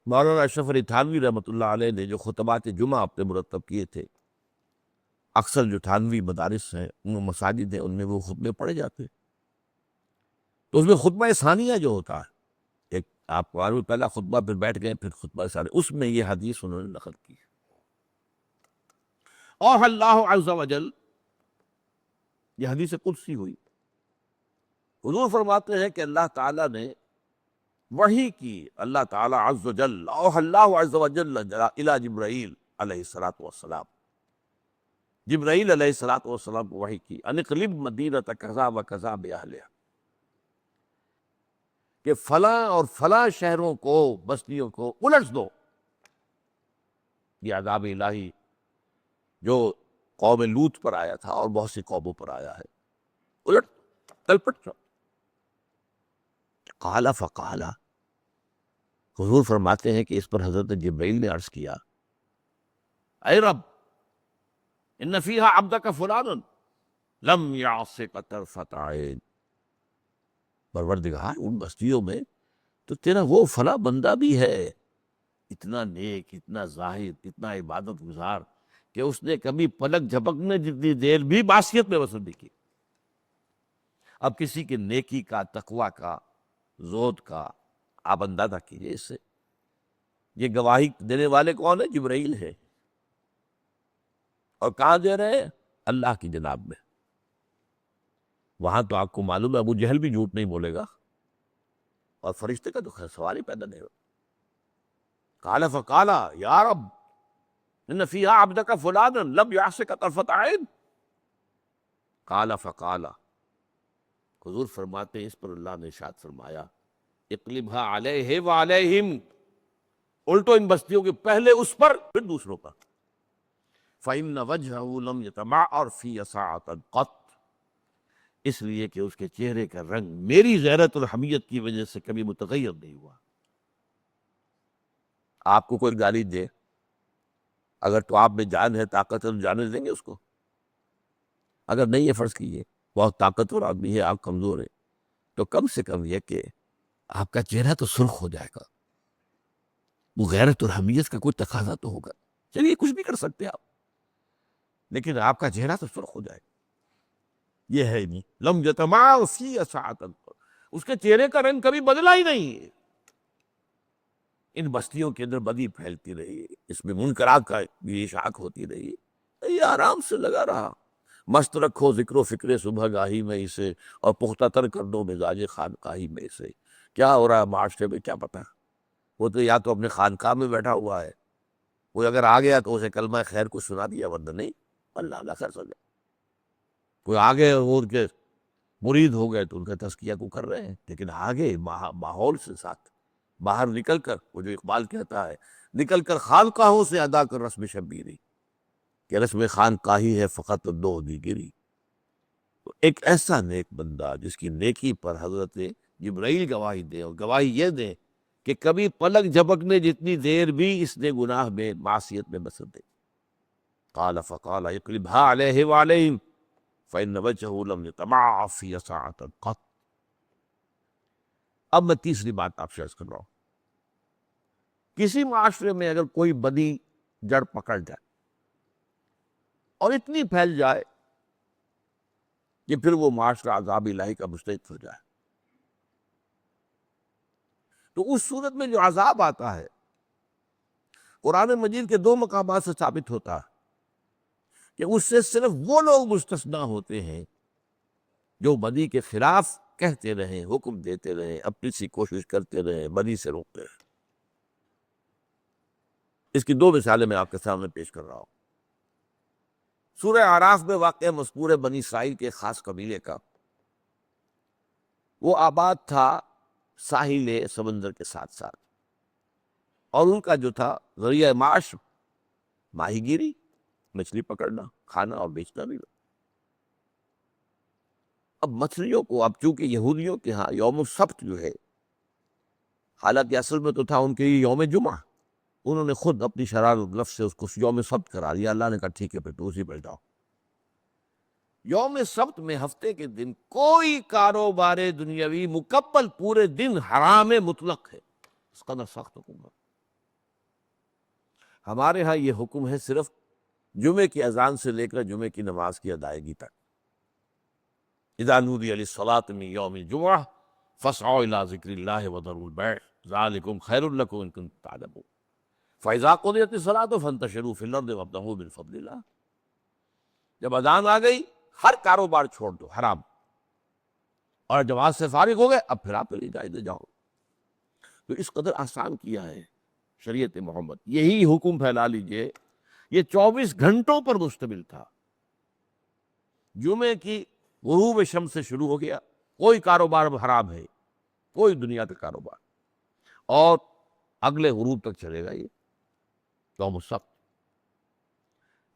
مولانا اشرف علی تھانوی رحمۃ اللہ علیہ نے جو خطبات جمعہ اپنے مرتب کیے تھے، اکثر جو تھانوی مدارس ہیں، ان مساجد ہیں، ان میں وہ خطبے پڑھے جاتے ہیں، تو اس میں خطبہ ثانیہ جو ہوتا ہے، ایک آپ کو پہلا خطبہ پھر بیٹھ گئے پھر خطبہ ثانیہ، اس میں یہ حدیث انہوں نے نقل کی۔ اور اللہ عز و جل، یہ حدیث قدسی ہوئی، حضور فرماتے ہیں کہ اللہ تعالیٰ نے وحی کی، اللہ تعالیٰ عز و جل، اوحى اللہ عز و جل الی جبرائیل علیہ الصلاۃ والسلام، جبرائیل علیہ الصلاۃ والسلام کو وحی کی، ان اقلب مدینۃ کذا و کذا باہلھا، کہ فلاں اور فلاں شہروں کو، بستیوں کو الٹ دو۔ یہ عذاب الہی جو قوم لوط پر آیا تھا اور بہت سی قوموں پر آیا ہے، الٹ تلپٹ جاؤ۔ قال فقال، حضور فرماتے ہیں کہ اس پر حضرت جبرائیل نے عرض کیا، اے رب، ان فیہا عبدک فلانا لم یعصک طرفۃ عین، پروردگار ان بستیوں میں تو تیرا وہ فلاں بندہ بھی ہے، اتنا نیک، اتنا زاہد، اتنا عبادت گزار کہ اس نے کبھی پلک جھپکنے جتنی دیر بھی معصیت میں بسر نہیں کی۔ اب کسی کی نیکی کا، تقوی کا، زہد کا آپ اندازہ کیجئے اس سے۔ یہ گواہی دینے والے کون ہیں؟ جبرائیل ہے، اور کہاں دے رہے ہیں؟ اللہ کی جناب میں۔ وہاں تو آپ کو معلوم ہے ابو جہل بھی جھوٹ نہیں بولے گا، اور فرشتے کا تو خیر سوال ہی پیدا نہیں ہوگا۔ قال فقال یا رب ان فیہا عبدک فلانا لم یعصک طرفۃ عین. قال فقال، حضور فرماتے ہیں اس پر اللہ نے ارشاد فرمایا اقلبھا علیہ وعلیہم، الٹو ان بستیوں کے پہلے اس پر پھر دوسروں پر. فإن وجهه لم يتمعر في ساعة قط، اس لیے کہ اس کے چہرے کا رنگ میری غیرت اور حمیت کی وجہ سے کبھی متغیر نہیں ہوا. آپ کو کوئی گالی دے، اگر تو آپ میں جان ہے، طاقت ہے، تو جانے دیں گے اس کو؟ اگر نہیں ہے، فرض کیجیے بہت طاقتور آدمی ہے، آپ کمزور ہیں، تو کم سے کم یہ کہ آپ کا چہرہ تو سرخ ہو جائے گا. وہ غیرت اور حمیت کا کوئی تقاضا تو ہوگا. چلیے کچھ بھی کر سکتے آپ، لیکن آپ کا چہرہ تو سرخ ہو جائے گا. یہ ہے نہیں. لم یتمع فی ساعۃ، اس کے چہرے کا رنگ کبھی بدلا ہی نہیں. ان بستیوں کے اندر بدی پھیلتی رہی، اس میں منکرات کا بھی اشاعت ہوتی رہی، یہ آرام سے لگا رہا. مست رکھو ذکر و فکر صبح گاہی میں اسے، اور پختہ تر کر دو مزاج خانقاہی میں اسے. کیا ہو رہا ہے معاشرے میں کیا پتہ. وہ تو یا تو اپنے خانقاہ میں بیٹھا ہوا ہے، وہ اگر آ گیا تو اسے کلمہ خیر کو سنا دیا، ورنہ نہیں. اللہ اللہ خیر سمجھے. کوئی آگے وہ ان کے مرید ہو گئے تو ان کا تزکیہ کو کر رہے ہیں، لیکن آگے ماحول سے ساتھ باہر نکل کر، وہ جو اقبال کہتا ہے، نکل کر خانقاہوں سے ادا کر رسم شبیری، کہ رسم خانقاہی ہے فقط دو دیگری. تو ایک ایسا نیک بندہ جس کی نیکی پر حضرت جبرائیل گواہی دے، اور گواہی یہ دے کہ کبھی پلک جھپکنے جتنی دیر بھی اس نے گناہ میں معصیت میں بسر دے. قال فقال اقلبھا علیہ وعلیہم فإن وجهه لم يتمع في ساعة قط. اب میں تیسری بات آپ سے عرض کر رہا ہوں. کسی معاشرے میں اگر کوئی بدی جڑ پکڑ جائے اور اتنی پھیل جائے کہ پھر وہ معاشرہ عذاب الہی کا مستحق ہو جائے، تو اس صورت میں جو عذاب آتا ہے قرآن مجید کے دو مقامات سے ثابت ہوتا ہے کہ اس سے صرف وہ لوگ مستثنیٰ ہوتے ہیں جو بدی کے خلاف کہتے رہیں، حکم دیتے رہیں، اپنی سی کوشش کرتے رہیں، بدی سے روکتے رہیں. اس کی دو مثالیں میں آپ کے سامنے پیش کر رہا ہوں. سورہ اعراف میں واقع مذکور ہے بنی اسرائیل کے خاص قبیلے کا. وہ آباد تھا ساحل سمندر کے ساتھ ساتھ، اور ان کا جو تھا ذریعہ معاش ماہی گیری، مچھلی پکڑنا، کھانا اور بیچنا بھی. اب مچھلیوں کو، اب چونکہ یہودیوں کے ہاں یوم السبت جو ہے، حالانکہ اصل میں تو تھا ان کے یوم جمعہ، انہوں نے خود اپنی شرارت لفظ سے اس کو یوم سبت کرا دیا. اللہ نے کہا ٹھیک ہے پھر تو اسی پہ جاؤ. یوم سبت میں ہفتے کے دن کوئی کاروبار دنیاوی مکمل پورے دن حرام مطلق ہے. اس قدر سخت حکم ہے. ہمارے ہاں یہ حکم ہے صرف جمعے کی اذان سے لے کر جمعے کی نماز کی ادائیگی تک. اذا نودی للصلاۃ من یوم الجمعہ فاسعوا الی ذکر اللہ وذروا البیع ذلکم خیر لکم ان کنتم تعلمون فاذا قضیت الصلاۃ فانتشروا فی الارض وابتغوا من فضل اللہ. جب اذان آ گئی ہر کاروبار چھوڑ دو، حرام. اور جماعت سے فارغ ہو گئے، اب پھر آپ اجازت جاؤ. تو اس قدر آسان کیا ہے شریعت محمد. یہی حکم پھیلا لیجئے، یہ 24 گھنٹوں پر مشتمل تھا. جمعے کی غروب شمس سے شروع ہو گیا، کوئی کاروبار حرام ہے، کوئی دنیا کا کاروبار، اور اگلے غروب تک چلے گا یہ یوم السبت.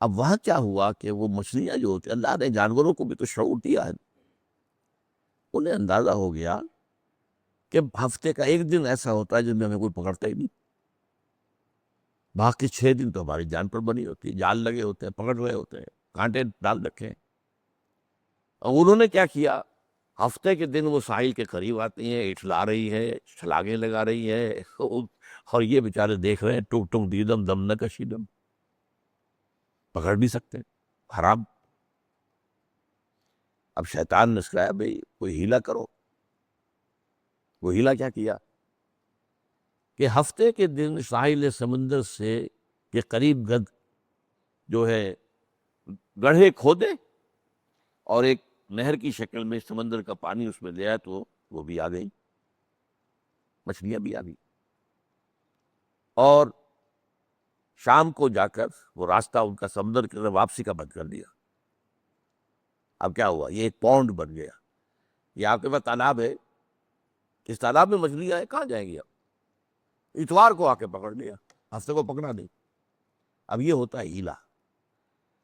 اب وہاں کیا ہوا کہ وہ مچھلیاں جو ہوتی، اللہ نے جانوروں کو بھی تو شعور دیا ہے، انہیں اندازہ ہو گیا کہ ہفتے کا ایک دن ایسا ہوتا ہے جس میں ہمیں کوئی پکڑتا ہی نہیں، باقی 6 دن تو ہماری جان پر بنی ہوتی ہے، جال لگے ہوتے ہیں، پکڑ رہے ہوتے ہیں، کانٹے ڈال رکھے ہیں. اور انہوں نے کیا کیا، ہفتے کے دن وہ ساحل کے قریب آتی ہیں، اٹھلا رہی ہے، چھلاگیں لگا رہی ہے، اور یہ بیچارے دیکھ رہے ہیں، ٹک ٹک دیدم دم نہ کشیدم، پکڑ بھی سکتے ہیں، حرام. اب شیطان نے سکھایا بھئی کوئی ہیلا کرو. وہ ہیلا کیا کیا کہ ہفتے کے دن ساحل سمندر سے کے قریب گد جو ہے گڑھے کھودے، اور ایک نہر کی شکل میں سمندر کا پانی اس میں لے، تو وہ بھی آ گئی، مچھلیاں بھی آ گئی. اور شام کو جا کر وہ راستہ ان کا سمندر کی طرف واپسی کا بند کر دیا۔ اب کیا ہوا؟ یہ ایک پونڈ بن گیا۔ یہ آپ کے پاس تالاب ہے، اس تالاب میں مچھلیاں ہیں، کہاں جائیں گی اب؟ اتوار کو آ کے پکڑ لیا، ہفتے کو پکڑا نہیں۔ اب یہ ہوتا ہے ہیلا۔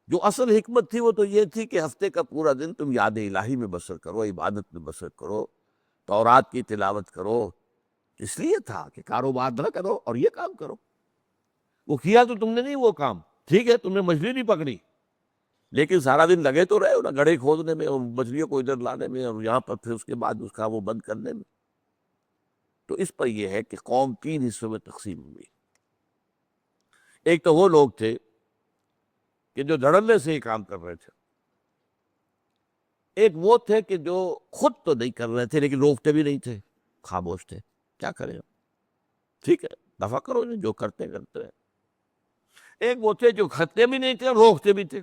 جو اصل حکمت تھی وہ تو یہ تھی کہ ہفتے کا پورا دن تم یاد الہی میں بسر کرو، عبادت میں بسر کرو، تورات کی تلاوت کرو۔ اس لیے تھا کہ کاروبار نہ کرو اور یہ کام کرو۔ وہ کیا تو تم نے نہیں وہ کام، ٹھیک ہے تم نے مچھلی نہیں پکڑی، لیکن سارا دن لگے تو رہے ہو نا گڑھے کھودنے میں اور مچھلیوں کو ادھر لانے میں، اور یہاں پر پھر اس کے بعد اس کا وہ بند کرنے میں۔ تو اس پر یہ ہے کہ قوم 3 حصوں میں تقسیم ہوئی۔ ایک تو وہ لوگ تھے کہ جو دھڑلے سے ہی کام کر رہے تھے، ایک وہ تھے کہ جو خود تو نہیں کر رہے تھے لیکن روکتے بھی نہیں تھے، خاموش تھے، کیا کریں، ٹھیک ہے دفع کرو انہیں، جو کرتے کرتے ہیں۔ ایک وہ تھے جو کھتے بھی نہیں تھے اور روکتے بھی تھے۔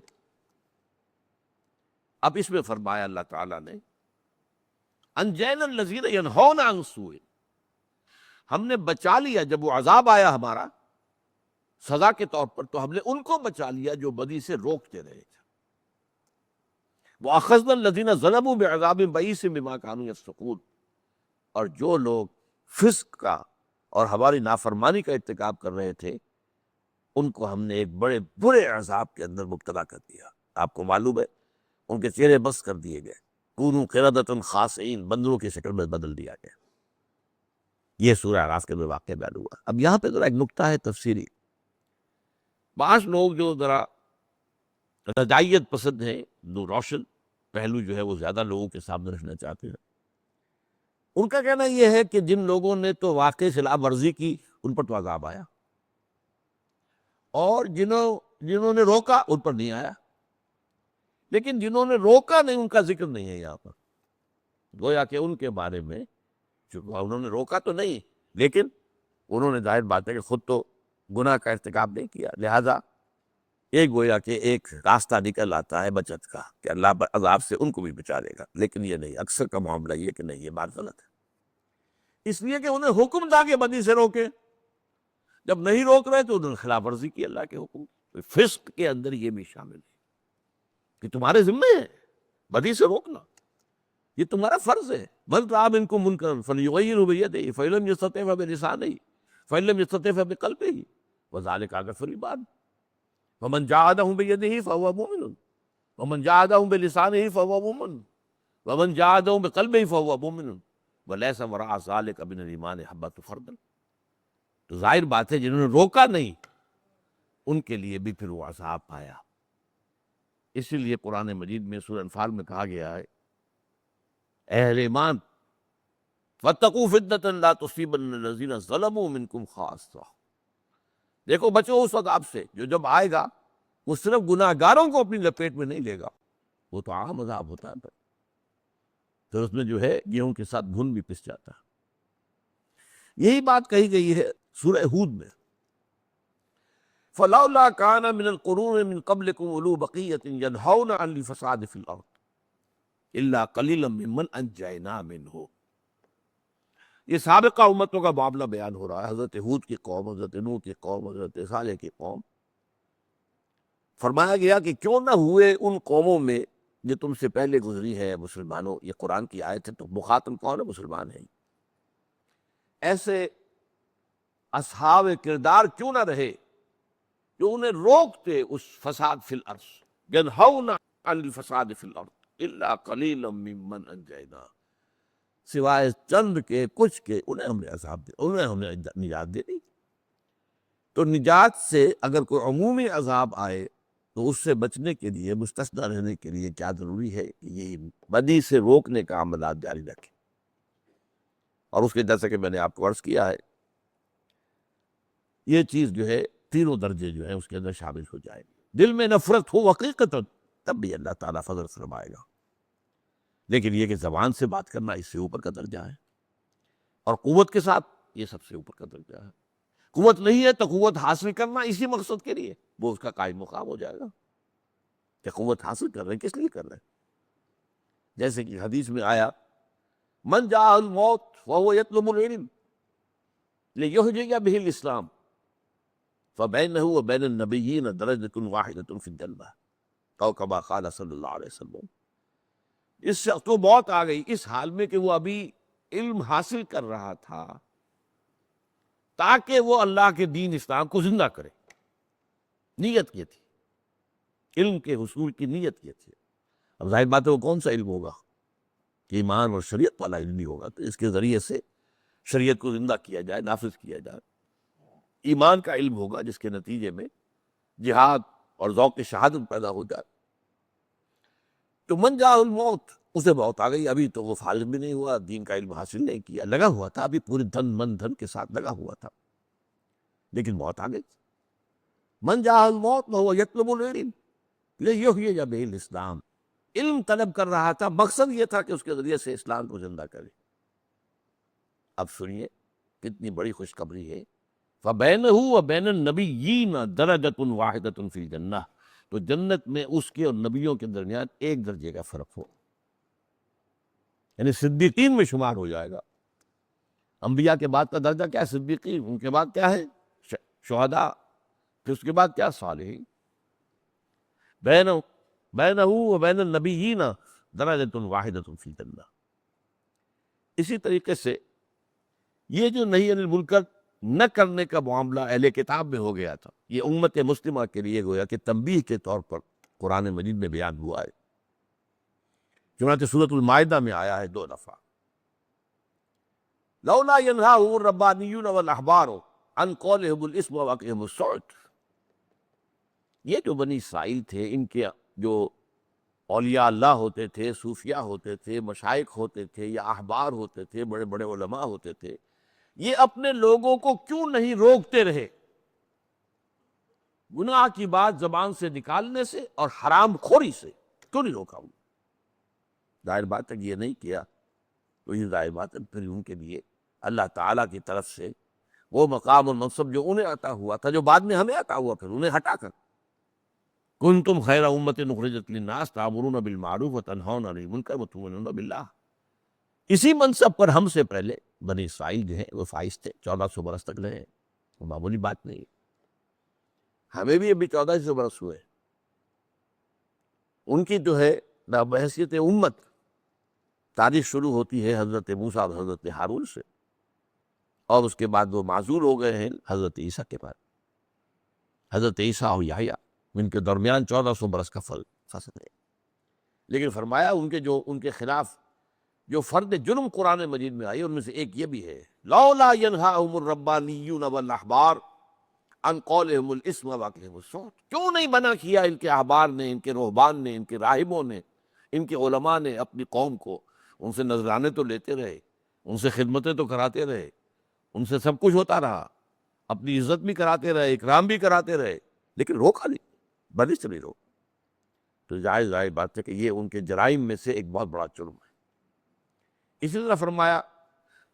اب اس میں فرمایا اللہ تعالیٰ نے انجینا الذین ینہون عن السوء، ہم نے بچا لیا جب وہ عذاب آیا ہمارا سزا کے طور پر، تو ہم نے ان کو بچا لیا جو بدی سے روکتے رہے تھے۔ وَأَخَذْنَا الَّذِينَ ظَلَمُوا بِعَذَابٍ بَئِيسٍ بِمَا كَانُوا يَفْسُقُونَ، اور جو لوگ فسق کا اور ہماری نافرمانی کا ارتکاب کر رہے تھے ان کو ہم نے ایک بڑے برے عذاب کے اندر مبتلا کر دیا۔ آپ کو معلوم ہے ان کے چہرے بس کر دیے گئے، کونوا قردۃ خاسئین، بندروں کی شکل میں بدل دیا گیا۔ یہ سورہ اعراف کے اندر واقعہ بیان ہوا۔ اب یہاں پہ ذرا ایک نکتہ ہے تفسیری۔ بعض لوگ جو ذرا رجائیت پسند ہیں، جو روشن پہلو جو ہے وہ زیادہ لوگوں کے سامنے رکھنا چاہتے ہیں، ان کا کہنا یہ ہے کہ جن لوگوں نے تو واقعی خلاف ورزی کی ان پر تو عذاب آیا، اور جنہوں نے روکا ان پر نہیں آیا، لیکن جنہوں نے روکا نہیں ان کا ذکر نہیں ہے یہاں پر۔ گویا کہ ان کے بارے میں چونکہ انہوں نے روکا تو نہیں، لیکن انہوں نے ظاہر بات ہے کہ خود تو گناہ کا ارتکاب نہیں کیا، لہذا ایک گویا کہ ایک راستہ نکل آتا ہے بچت کا کہ اللہ عذاب سے ان کو بھی بچا لے گا، لیکن یہ نہیں، اکثر کا معاملہ یہ کہ نہیں، یہ بات غلط ہے۔ اس لیے کہ انہیں حکم تھا کہ بدی سے روکے، جب نہیں روک رہے تو انہوں نے خلاف ورزی کی اللہ کے حکم۔ فسق کے اندر یہ بھی شامل ہے کہ تمہارے ذمے ہے بدی سے روکنا، یہ تمہارا فرض ہے۔ من رأى منکم منکرا فلیغیرہ بیدہ فإن لم یستطع فبلسانہ فإن لم یستطع فبقلبہ وذلک اضعف الایمان ومن جاہدہ بیدہ فہو مؤمن ومن جاہدہ بلسانہ فہو مؤمن ومن جاہدہ بقلبہ فہو مؤمن ولیس وراء ذلک من الایمان حبۃ خردل۔ تو ظاہر بات ہے جنہوں نے روکا نہیں ان کے لیے بھی پھر وہ عذاب آیا۔ اسی لیے قرآن مجید میں سورہ انفال میں کہا گیا ہے اے اہل ایمان واتقوا فتنة لا تصیبن الذین ظلموا منکم خاصہ، دیکھو بچو اس عذاب سے جو جب آئے گا وہ صرف گناہ گاروں کو اپنی لپیٹ میں نہیں لے گا، وہ تو عام عذاب ہوتا ہے، پھر اس میں جو ہے گیہوں کے ساتھ گھن بھی پس جاتا ہے۔ یہی بات کہی گئی ہے سورہ ہود میں فَلَوْلَا كَانَ مِنَ الْقُرُونِ مِنْ قَبْلِكُمْ أُولُو بَقِيَّةٍ يَنْهَوْنَ عَنِ الْفَسَادِ فِي الْأَرْضِ إِلَّا قَلِيلًا مِّمَّنْ أَنْجَيْنَا مِنْهُ۔ یہ سابقہ امتوں کا معاملہ بیان ہو رہا ہے، حضرت ہود کی قوم، حضرت نوح کی قوم، حضرت صالح کی قوم۔ فرمایا گیا کہ کیوں نہ ہوئے ان قوموں میں جو تم سے پہلے گزری ہے مسلمانوں، یہ قرآن کی آیت ہے تو مخاطب کون ہے؟ مسلمان ہے۔ ایسے اصحاب کردار کیوں نہ رہے جو انہیں روکتے اس فساد فی الارض، ینہون عن الفساد فی الارض الا قلیلا ممن انجینا، سوائے چند کے کچھ کے انہیں ہم نے عذاب دے، انہیں ہم نے نجات دے دی۔ تو نجات سے اگر کوئی عمومی عذاب آئے تو اس سے بچنے کے لیے، مستثنیٰ رہنے کے لیے کیا ضروری ہے کہ یہ بدی سے روکنے کا عملات جاری رکھیں۔ اور اس کے جیسا کہ میں نے آپ کو عرض کیا ہے یہ چیز جو ہے تینوں درجے جو ہیں اس کے اندر شامل ہو جائے گی۔ دل میں نفرت ہو حقیقت تب بھی اللہ تعالیٰ فضل فرمائے گا، لیکن یہ کہ زبان سے بات کرنا اس سے اوپر کا درجہ ہے، اور قوت کے ساتھ یہ سب سے اوپر کا درجہ ہے۔ قوت نہیں ہے تو قوت حاصل کرنا اسی مقصد کے لیے وہ اس کا قائم مقام ہو جائے گا کہ قوت حاصل کر رہے ہیں، کس لیے کر رہے ہیں؟ جیسے کہ حدیث میں آیا من جاء الموت وهو يطلب العلم ليحيي به الاسلام فَبَيْنَهُ وَبَيْنَ النَّبِيِّينَ دَرَجَةٌ وَاحِدَةٌ فِي الْجَنَّةِ أَوْ كَمَا قَالَ صلی اللہ علیہ وسلم۔ اس سے تو موت آ گئی اس حال میں کہ وہ ابھی علم حاصل کر رہا تھا تاکہ وہ اللہ کے دین اسلام کو زندہ کرے، نیت یہ تھی، علم کے حصول کی نیت یہ تھی۔ اب ظاہر بات ہے وہ کون سا علم ہوگا کہ ایمان اور شریعت والا علم نہیں ہوگا، تو اس کے ذریعے سے شریعت کو زندہ کیا جائے، نافذ کیا جائے۔ ایمان کا علم ہوگا جس کے نتیجے میں جہاد اور ذوق شہادت پیدا ہو جائے۔ تو من جاء الموت، اسے موت آ گئی، ابھی تو وہ فارغ بھی نہیں ہوا، دین کا علم حاصل نہیں کیا، لگا ہوا تھا، ابھی پورے من دھن کے ساتھ لگا ہوا تھا، لیکن موت آ گئی۔ من جاء الموت وهو يطلب العلم ليحيي به الاسلام، علم طلب کر رہا تھا، مقصد یہ تھا کہ اس کے ذریعے سے اسلام کو زندہ کرے۔ اب سنیے کتنی بڑی خوشخبری ہے، فَبَيْنَهُ وَبَيْنَ النَّبِيِّينَ دَرَجَةٌ وَاحِدَةٌ فِي الْجَنَّةِ، تو جنت میں اس کے اور نبیوں کے درمیان ایک درجے کا فرق ہو، یعنی صدیقین میں شمار ہو جائے گا۔ انبیاء کے بعد کا درجہ کیا ہے؟ صدیقین، ان کے بعد کیا ہے؟ شہداء، پھر اس کے بعد کیا؟ صالحین۔ بینہ وبین النبیین درجۃ واحدۃ فی الجنہ۔ اسی طریقے سے یہ جو نہی عن المنکر نہ کرنے کا معاملہ اہل کتاب میں ہو گیا تھا، یہ امت مسلمہ کے لیے گویا کہ تنبیہ کے طور پر قرآن مجید میں بیان ہوا ہے۔ چنانچہ سورۃ المائدہ میں آیا ہے 2 دفعہ، لولا ینہاہم الربانیون والاحبار عن قولہم الاسم واکلہم السحت۔ یہ جو بنی اسرائیل تھے، ان کے جو اولیاء اللہ ہوتے تھے، صوفیاء ہوتے تھے، مشائخ ہوتے تھے، یا احبار ہوتے تھے، بڑے بڑے علماء ہوتے تھے، یہ اپنے لوگوں کو کیوں نہیں روکتے رہے گناہ کی بات زبان سے نکالنے سے اور حرام خوری سے؟ کیوں نہیں روکا؟ ظاہر بات ہے یہ نہیں کیا تو یہ ظاہر بات ہے پھر ان کے لیے اللہ تعالیٰ کی طرف سے وہ مقام اور منصب جو انہیں عطا ہوا تھا، جو بعد میں ہمیں عطا ہوا، پھر انہیں ہٹا کر کنتم خیر امت اخرجت للناس تأمرون بالمعروف وتنہون عن المنکر وتؤمنون باللہ۔ اسی منصب پر ہم سے پہلے بنی اسرائیل جو ہیں وہ فائز تھے، 1400 برس تک رہے، وہ معمولی بات نہیں، ہمیں بھی ابھی 1400 برس ہوئے۔ ان کی جو ہے بحیثیت امت تاریخ شروع ہوتی ہے حضرت موسیٰ اور حضرت ہارون سے، اور اس کے بعد وہ معزول ہو گئے ہیں حضرت عیسیٰ کے بعد، حضرت عیسیٰ اور یحییٰ، ان کے درمیان 1400 برس کا فاصل ہے۔ لیکن فرمایا ان کے خلاف جو فرد جرم قرآن مجید میں آئی ان میں سے ایک یہ بھی ہے، لولا ینہاہم الربانیون والاحبار عن قولہم الاسم واکلہم السحت۔ کیوں نہیں منع کیا ان کے احبار نے، ان کے رہبان نے، ان کے راہبوں نے، ان کے علماء نے اپنی قوم کو؟ ان سے نذرانے تو لیتے رہے، ان سے خدمتیں تو کراتے رہے، ان سے سب کچھ ہوتا رہا، اپنی عزت بھی کراتے رہے، اکرام بھی کراتے رہے، لیکن روکا نہیں، بدی سے نہیں روکا۔ تو ظاہر بات ہے کہ یہ ان کے جرائم میں سے ایک بہت بڑا جرم ہے۔ اسی طرح فرمایا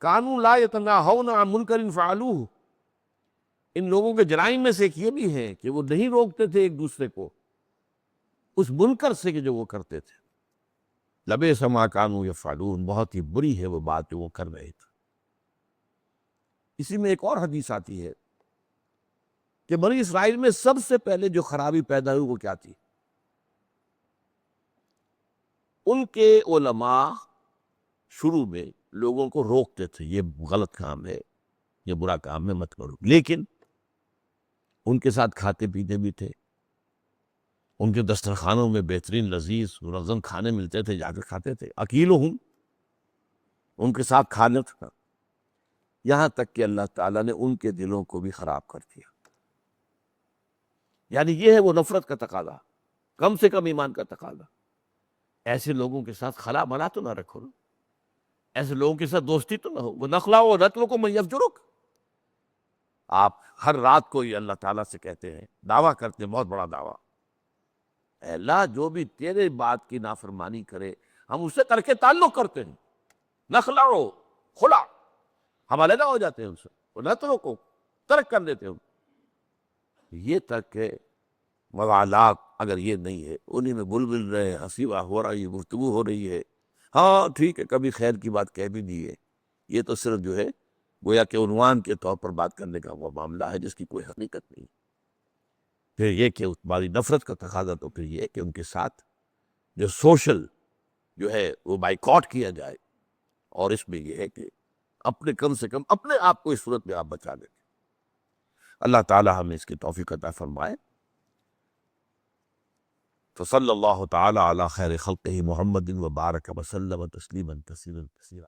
کانوا لا یتناہون عن منکر فعلوہ، ان لوگوں کے جرائم میں سے ایک یہ بھی ہے کہ وہ نہیں روکتے تھے ایک دوسرے کو اس منکر سے کہ جو وہ کرتے تھے۔ لبئس ما کانوا یفعلون، بہت ہی بری ہے وہ بات جو وہ کر رہے تھے۔ اسی میں ایک اور حدیث آتی ہے کہ بنی اسرائیل میں سب سے پہلے جو خرابی پیدا ہوئی وہ کیا تھی؟ ان کے علماء شروع میں لوگوں کو روکتے تھے، یہ غلط کام ہے، یہ برا کام ہے، مت کرو، لیکن ان کے ساتھ کھاتے پیتے بھی تھے، ان کے دسترخوانوں میں بہترین لذیذ منظم کھانے ملتے تھے، جا کر کھاتے تھے، اکیلہم، ان کے ساتھ کھانا تھا، یہاں تک کہ اللہ تعالیٰ نے ان کے دلوں کو بھی خراب کر دیا۔ یعنی یہ ہے وہ نفرت کا تقاضا، کم سے کم ایمان کا تقاضا۔ ایسے لوگوں کے ساتھ خلا منا تو نہ رکھو، ایسے لوگوں کے ساتھ دوستی تو نہ ہو، وہ نخلاؤ رتلکم من یفجرک۔ آپ ہر رات کو یہ اللہ تعالیٰ سے کہتے ہیں، دعویٰ کرتے ہیں، بہت بڑا دعویٰ، اے اللہ جو بھی تیرے بات کی نافرمانی کرے ہم اس سے ترک تعلق کرتے ہیں، نخلاؤ، خلا، ہم علیحدہ ہو جاتے ہیں ان سے، وہ نترکو، ترک کر دیتے ہیں۔ یہ ترک ہے موالات اگر یہ نہیں ہے، انہی میں بلبل رہے، ہنسی ہو رہی ہے، گفتگو ہو رہی ہے، ہاں ٹھیک ہے کبھی خیر کی بات کہہ بھی دی ہے، یہ تو صرف جو ہے گویا کہ عنوان کے طور پر بات کرنے کا وہ معاملہ ہے جس کی کوئی حقیقت نہیں۔ پھر یہ کہ تمہاری نفرت کا تقاضا تو پھر یہ کہ ان کے ساتھ جو سوشل جو ہے وہ بائیکاٹ کیا جائے، اور اس میں یہ ہے کہ اپنے کم سے کم اپنے آپ کو اس صورت میں آپ بچا لیں۔ اللہ تعالی ہمیں اس کی توفیق عطا فرمائے۔ فصلی اللہ تعالی علی خیر خلقہ محمد وبارک وسلم تسلیما کثیرا کثیرا۔